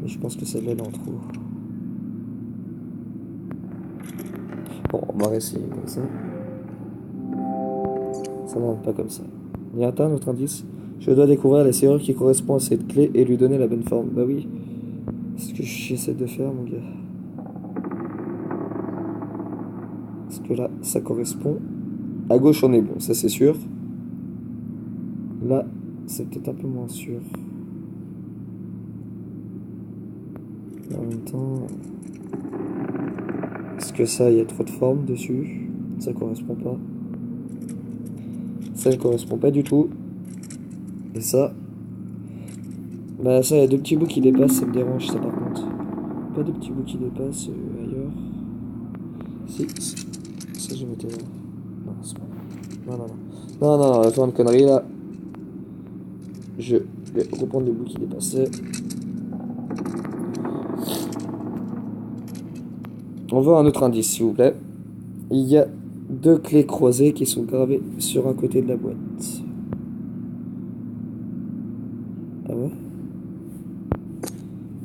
Mais je pense que celle-là, elle est en trop. Bon, on va réessayer comme ça. Ça ne rentre pas comme ça. Il y a un autre indice. Je dois découvrir la serrure qui correspond à cette clé et lui donner la bonne forme. Bah oui. C'est ce que j'essaie de faire, mon gars. Parce que là, ça correspond. À gauche, on est bon, ça c'est sûr. Là, c'est peut-être un peu moins sûr. Mais en même temps... Est-ce que ça, il y a trop de formes dessus? Ça correspond pas. Ça ne correspond pas du tout. Et ça... Bah ça, il y a deux petits bouts qui dépassent, ça me dérange ça par contre. Pas de petits bouts qui dépassent ailleurs. Si, ça je mettais là. Non, c'est pas... Non, non, non. Non, non, non, on va faire une connerie là. Je vais reprendre les bouts qui dépassaient. On veut un autre indice, s'il vous plaît. Il y a deux clés croisées qui sont gravées sur un côté de la boîte. Ah ouais?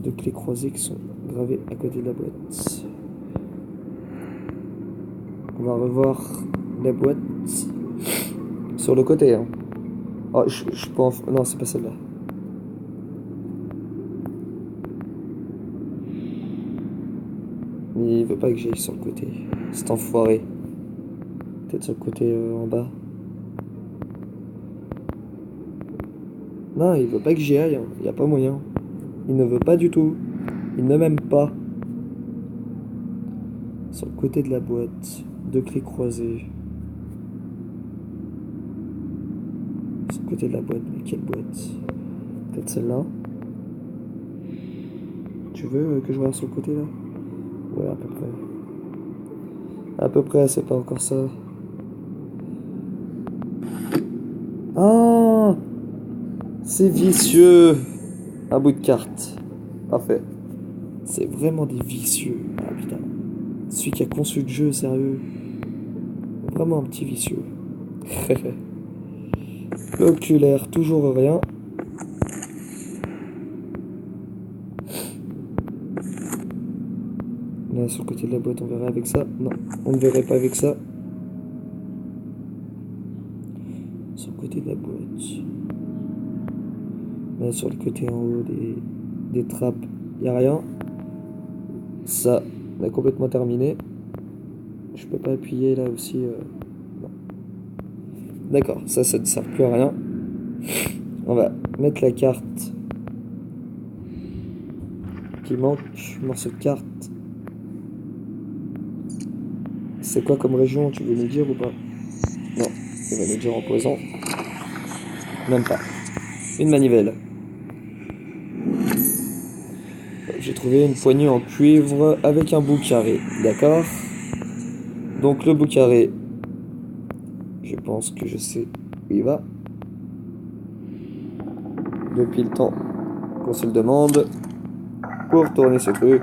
Deux clés croisées qui sont gravées à côté de la boîte. On va revoir la boîte sur le côté. Hein. Oh, je peux en... Non, c'est pas celle-là. Mais il veut pas que j'aille sur le côté. C'est enfoiré. Peut-être sur le côté en bas. Non, il veut pas que j'y aille. Il n'y a pas moyen. Il ne veut pas du tout. Il ne m'aime pas. Sur le côté de la boîte. Deux clés croisées. Sur le côté de la boîte. Mais quelle boîte? Peut-être celle-là. Tu veux que je regarde sur le côté là? Ouais, à peu près. À peu près, c'est pas encore ça. Ah! C'est vicieux! Un bout de carte. Parfait. C'est vraiment des vicieux. Ah putain. Celui qui a conçu le jeu, sérieux. Vraiment un petit vicieux. L'oculaire, toujours rien. Là, sur le côté de la boîte, on verrait avec ça. Non, on ne verrait pas avec ça. Sur le côté de la boîte. Là, sur le côté en haut des trappes, il n'y a rien. Ça, on a complètement terminé. Je peux pas appuyer là aussi. Non. D'accord, ça ne sert plus à rien. On va mettre la carte qui manque. Morceau de carte. C'est quoi comme région, tu veux nous dire ou pas? Non, il va nous dire en posant. Même pas. Une manivelle. J'ai trouvé une poignée en cuivre avec un bout carré. D'accord? Donc le bout carré, je pense que je sais où il va. Depuis le temps qu'on se le demande. Pour tourner ce truc.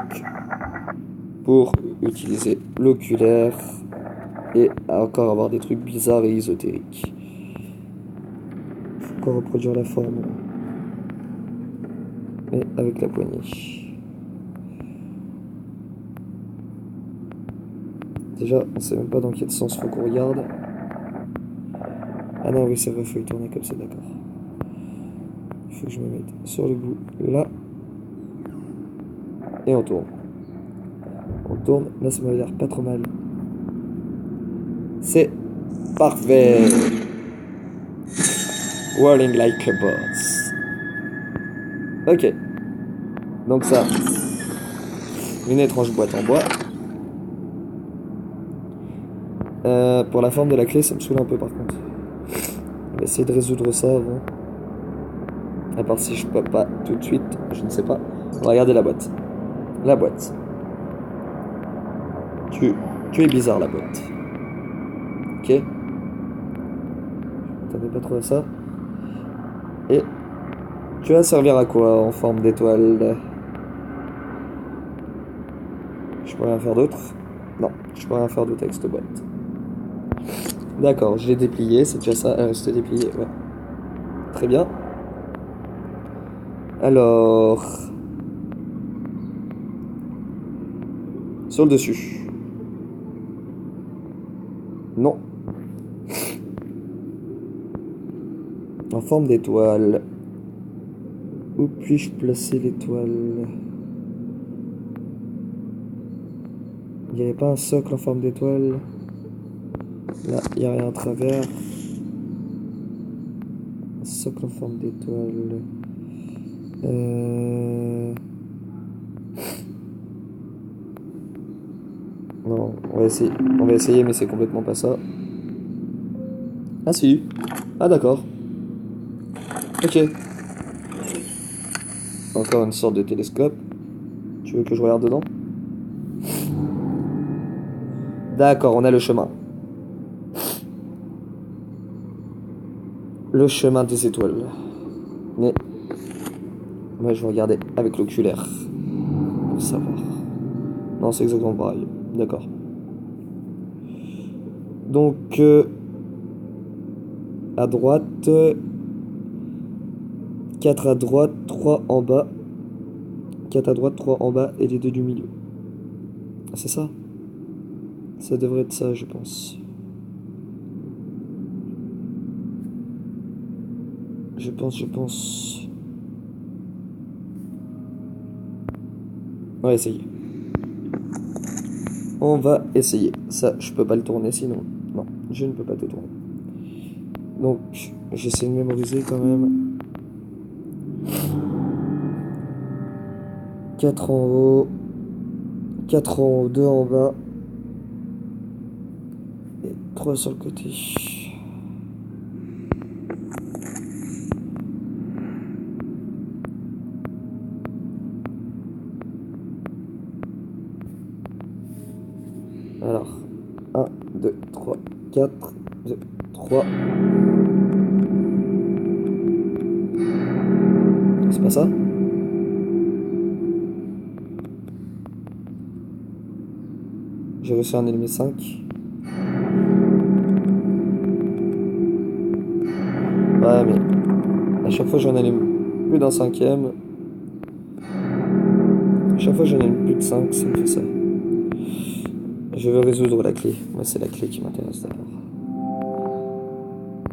Pour utiliser l'oculaire. Et encore avoir des trucs bizarres et ésotériques. Faut encore reproduire la forme. Mais avec la poignée. Déjà, on sait même pas dans quel sens faut qu'on regarde. Ah non, oui, c'est vrai, faut y tourner comme ça, d'accord. Il faut que je me mette sur le bout, là. Et on tourne. On tourne, là ça m'a l'air pas trop mal. C'est parfait. Whirling like a boss. Ok. Donc ça, une étrange boîte en bois. Pour la forme de la clé, ça me saoule un peu par contre. On va essayer de résoudre ça avant. À part si je peux pas tout de suite, je ne sais pas. On va regarder la boîte. La boîte. Tu es bizarre la boîte. Ok. Je m'attendais pas trop à ça. Et tu vas servir à quoi en forme d'étoile? Je peux rien faire d'autre? Non, je peux rien faire d'autre avec cette boîte. D'accord, je l'ai dépliée, c'est déjà ça, elle reste dépliée, ouais. Très bien. Alors... Sur le dessus. Non. En forme d'étoile. Où puis-je placer l'étoile? Il n'y avait pas un socle en forme d'étoile? Là, il n'y a rien à travers. Un socle en forme d'étoile. Non, on va essayer. On va essayer, mais c'est complètement pas ça. Ah si. Ah d'accord. Ok. Encore une sorte de télescope. Tu veux que je regarde dedans? D'accord, on a le chemin. Le chemin des étoiles. Mais moi je vais regarder avec l'oculaire pour savoir. Non, c'est exactement pareil. D'accord. Donc, à droite, 4 à droite, 3 en bas. 4 à droite, 3 en bas et les deux du milieu. Ah, c'est ça? Ça devrait être ça, je pense. Je pense. On va essayer. On va essayer. Ça, je peux pas le tourner sinon. Non, je ne peux pas te tourner. Donc, j'essaie de mémoriser quand même. 4 en haut. 4 en haut, 2 en bas. Et 3 sur le côté. Alors, 1, 2, 3, 4, 2, 3. C'est pas ça? J'ai réussi à en éliminer 5. Ouais, mais à chaque fois j'en allume plus d'un cinquième. À chaque fois j'en allume plus de 5, ça me fait ça. Je veux résoudre la clé. Moi, c'est la clé qui m'intéresse d'abord.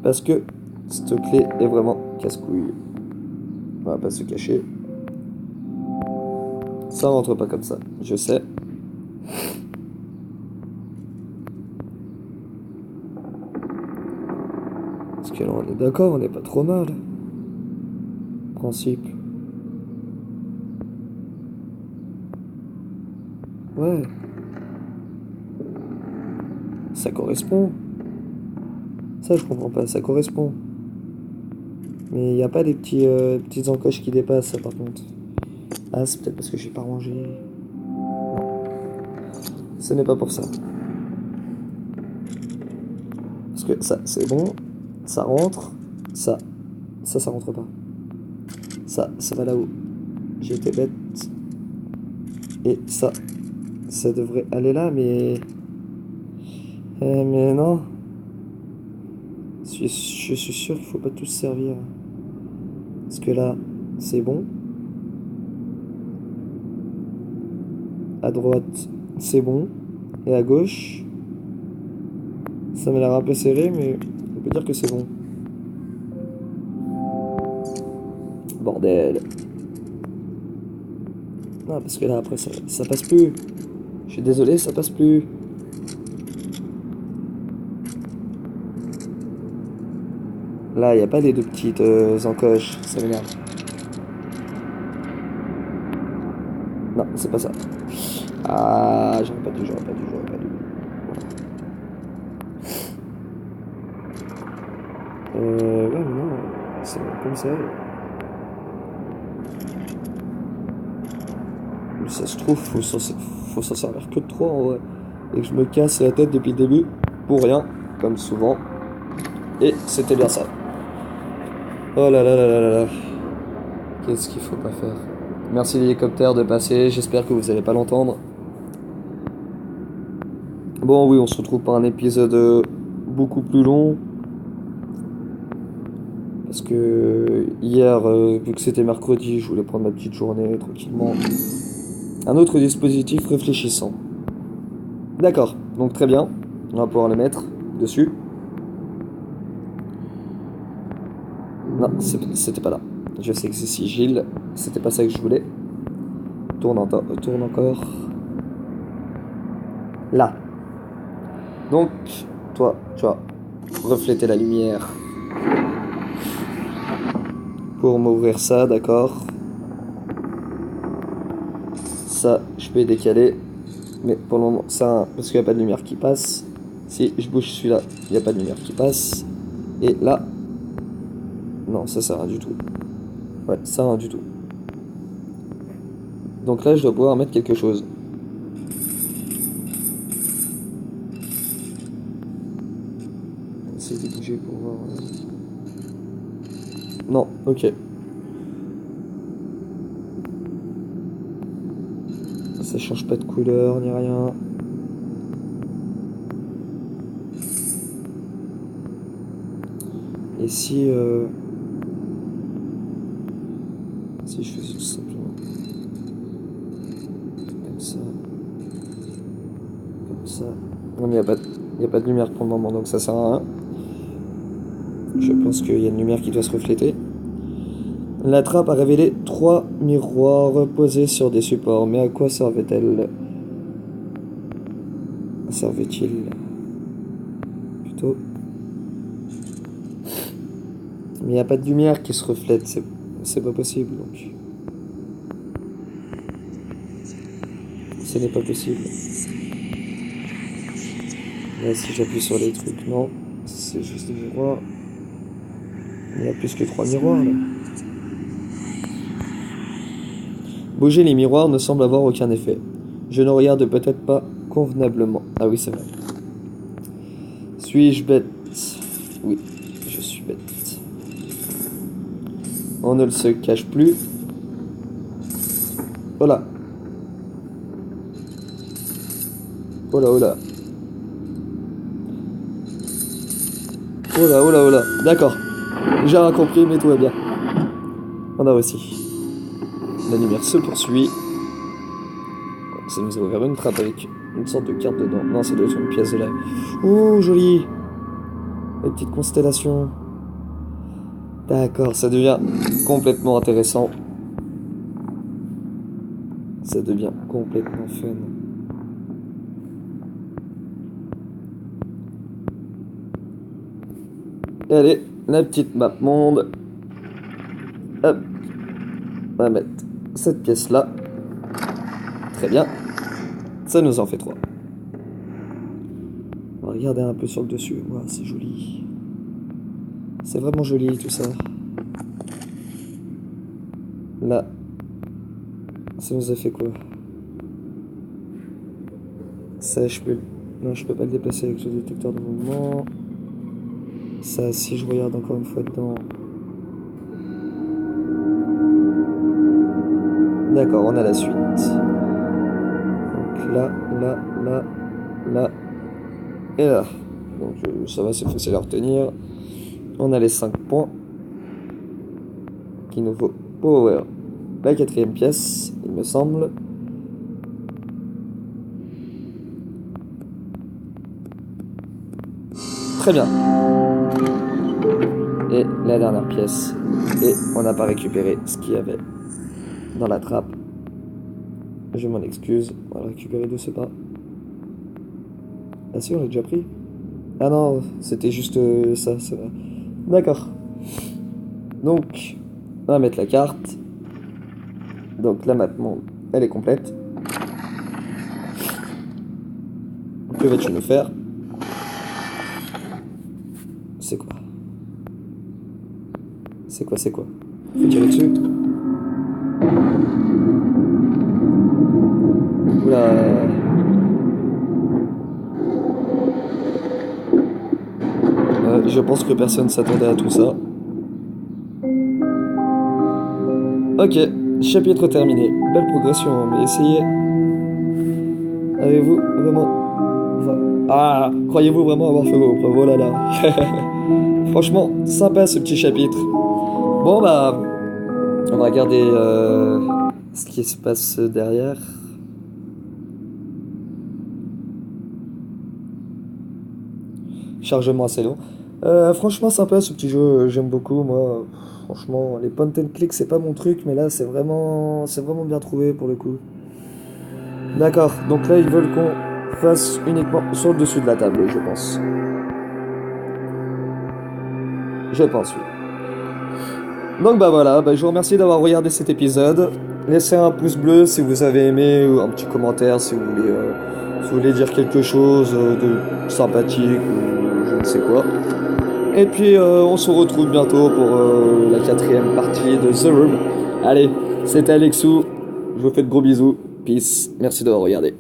Parce que cette clé est vraiment casse-couille. On va pas se cacher. Ça rentre pas comme ça, je sais. Parce que là, on est d'accord, on n'est pas trop mal. Principe. Ouais. Ça correspond. Ça, je comprends pas, ça correspond. Mais il n'y a pas des petites encoches qui dépassent, ça, par contre. Ah, c'est peut-être parce que j'ai pas rangé. Non, ce n'est pas pour ça. Parce que ça, c'est bon. Ça rentre. Ça rentre pas. Ça va là-haut. J'ai été bête. Et ça devrait aller là, mais... mais non. Je suis sûr qu'il faut pas tous servir. Parce que là, c'est bon. À droite, c'est bon. Et à gauche, ça m'a l'air un peu serré, mais on peut dire que c'est bon. Bordel. Non, parce que là, après, ça passe plus. Je suis désolé, ça passe plus. Là, il n'y a pas les deux petites encoches. Ça m'énerve. Non, c'est pas ça. Ah, j'aurais pas dû. Ouais, mais non, c'est comme ça. Mais ça se trouve, faut s'en servir que de 3 en vrai. Et que je me casse la tête depuis le début pour rien, comme souvent. Et c'était bien ça. Oh là là là là là là. Qu'est-ce qu'il faut pas faire? Merci l'hélicoptère de passer, j'espère que vous allez pas l'entendre. Bon oui, on se retrouve pour un épisode beaucoup plus long. Parce que hier, vu que c'était mercredi, je voulais prendre ma petite journée tranquillement. Un autre dispositif réfléchissant. D'accord, donc très bien. On va pouvoir le mettre dessus. Non, c'était pas là. Je sais que c'est sigil. C'était pas ça que je voulais. Tourne encore. Là. Donc, toi, tu vas refléter la lumière pour m'ouvrir ça, d'accord. Ça, je peux décaler. Mais pour le moment, ça, parce qu'il n'y a pas de lumière qui passe. Si je bouge celui-là, il n'y a pas de lumière qui passe. Et là, non, ça sert à rien du tout. Ouais, ça sert à rien du tout. Donc là, je dois pouvoir mettre quelque chose. Essayer de bouger pour voir. Non, ok. Ça change pas de couleur ni rien. Et si je faisais tout simplement comme ça, comme ça. Non mais y a pas de lumière pour le moment, donc ça sert à rien. Je pense qu'il y a une lumière qui doit se refléter. La trappe a révélé 3 miroirs posés sur des supports. Mais à quoi servait-elle? Servait-il plutôt? Mais il n'y a pas de lumière qui se reflète, c'est pas possible donc. Ce n'est pas possible. Là, si j'appuie sur les trucs, non. C'est juste des miroirs. Il y a plus que 3 miroirs là. Bouger les miroirs ne semble avoir aucun effet. Je ne regarde peut-être pas convenablement. Ah oui, c'est vrai. Suis-je bête? Oui, je suis bête. On ne se cache plus. Voilà. Oh là, oh là. Oh là, oh là, oh là. D'accord. J'ai rien compris, mais tout va bien. On a aussi. La lumière se poursuit. Ça nous a ouvert une trappe avec une sorte de carte dedans. Non, ça doit être une pièce de lave. Oh, joli. Les petites constellations. D'accord, ça devient complètement intéressant. Ça devient complètement fun. Et allez, la petite map monde. Hop. On va mettre cette pièce là. Très bien. Ça nous en fait 3. On va regarder un peu sur le dessus. Wow, c'est joli. C'est vraiment joli tout ça. Là. Ça nous a fait quoi? Ça, je peux... Non, je peux pas le déplacer avec le détecteur de mouvement. Ça, si je regarde encore une fois dedans... D'accord, on a la suite. Donc là, là, et là. Donc ça va, c'est facile à retenir. On a les 5 points. Qu'il nous faut pour ouvrir la 4e pièce, il me semble. Très bien. Et la dernière pièce. Et on n'a pas récupéré ce qu'il y avait dans la trappe. Je m'en excuse. On va récupérer de ce pas. Ah si, on l'a déjà pris. Ah non, c'était juste ça, c'est vrai. D'accord. Donc, on va mettre la carte. Donc la map monde, elle est complète. Que vas-tu nous faire? C'est quoi? C'est quoi, c'est quoi? Faut tirer dessus? Oula. Je pense que personne s'attendait à tout ça. Ok, chapitre terminé. Belle progression, mais essayez. Avez-vous vraiment... Ah, croyez-vous vraiment avoir fait vos preuves? Oh là là. Franchement, sympa ce petit chapitre. Bon bah, on va regarder ce qui se passe derrière. Chargement assez long. Franchement sympa ce petit jeu, j'aime beaucoup moi. Franchement, les point and click c'est pas mon truc, mais là c'est vraiment bien trouvé pour le coup. D'accord, donc là ils veulent qu'on fasse uniquement sur le dessus de la table, je pense. Je pense, oui. Donc bah voilà, je vous remercie d'avoir regardé cet épisode. Laissez un pouce bleu si vous avez aimé, ou un petit commentaire si vous voulez dire quelque chose de sympathique ou je ne sais quoi. Et puis on se retrouve bientôt pour la 4e partie de The Room. Allez, c'était Alexou, je vous fais de gros bisous, peace, merci d'avoir regardé.